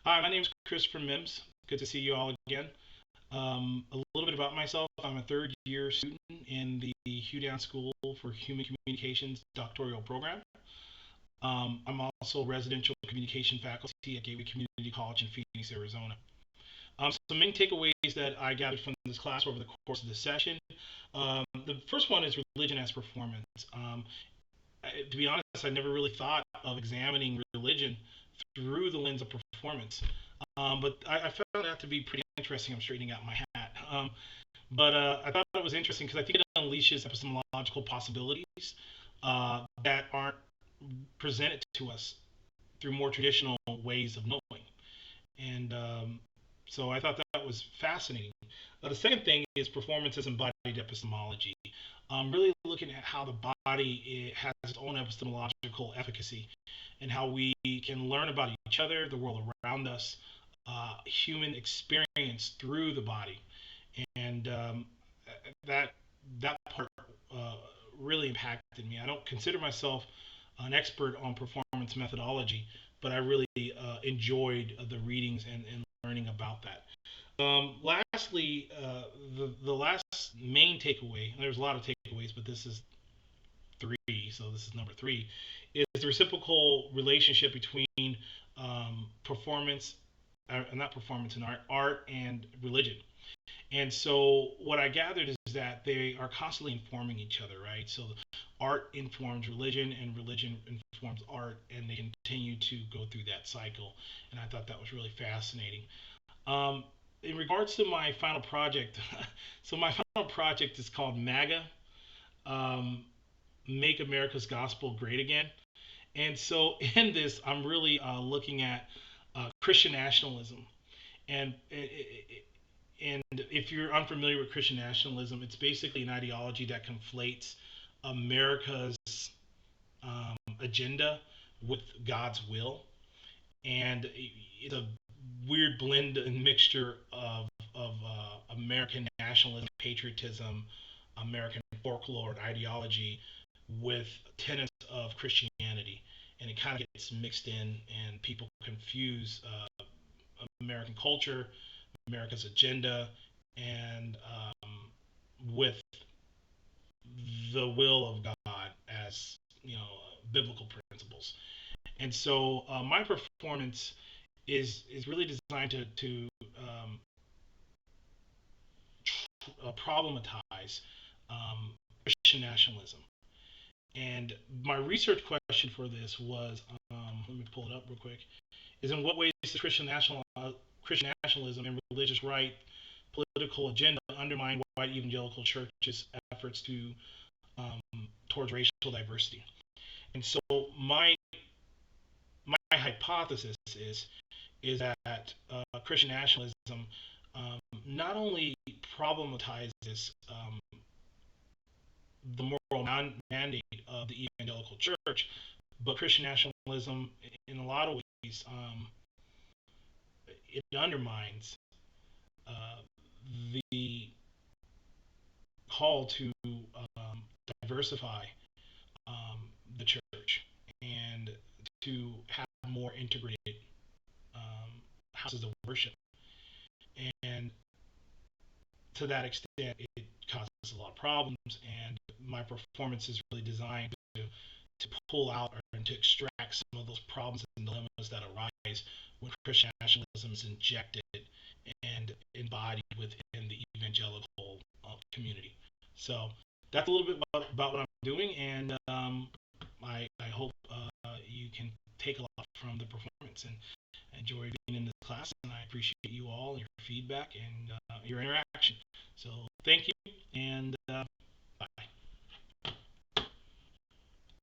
Hi, my name is Christopher Mims. Good to see you all again. A little bit about myself. I'm a third year student in the Hugh Down School for Human Communications doctoral program. I'm also residential communication faculty at Gateway Community College in Phoenix, Arizona. Some main takeaways that I gathered from this class over the course of the session. The first one is religion as performance. To be honest, I never really thought of examining religion through the lens of performance. But I found that to be pretty interesting. I'm straightening out my hat. But I thought it was interesting because I think it unleashes epistemological possibilities that aren't presented to us through more traditional ways of knowing. And so I thought that was fascinating. The second thing is performance as embodied epistemology. Really looking at how the body has its own epistemological efficacy and how we can learn about each other, the world around us, human experience through the body. And that that part uh, really impacted me. I don't consider myself an expert on performance methodology, but I really enjoyed the readings and learning about that. Lastly, the last main takeaway, and there's a lot of takeaways, but this is three, so this is number three, is the reciprocal relationship between performance, not performance and art and religion. And so what I gathered is that they are constantly informing each other, right? So art informs religion, and religion informs art, and they continue to go through that cycle. And I thought that was really fascinating. Um, in regards to my final project, so my final project is called MAGA, um, Make America's Gospel Great Again. And so in this, I'm really looking at Christian nationalism. And if you're unfamiliar with Christian nationalism, it's basically an ideology that conflates America's agenda with God's will, and it's a weird blend and mixture of American nationalism, patriotism, American folklore, and ideology with tenets of Christianity, and it kind of gets mixed in, and people confuse American culture, America's agenda, and with the will of God as biblical principles. And so my performance is really designed to problematize Christian nationalism. And my research question for this was, let me pull it up real quick, is in what ways does Christian nationalism and religious right political agenda undermine white evangelical churches' efforts um, towards racial diversity? And so my hypothesis is that Christian nationalism not only problematizes the moral mandate of the evangelical church, but Christian nationalism, in a lot of ways, it undermines uh, the call to diversify um, the church and to have more integrated houses of worship. And to that extent, it causes a lot of problems. And my performance is really designed to pull out and to extract some of those problems and dilemmas that arise when Christian nationalism is injected and embodied within the evangelical community. So that's a little bit about what I'm doing, and I hope you can take a lot from the performance and enjoy being in this class. And I appreciate you all and your feedback and your interaction. So thank you, and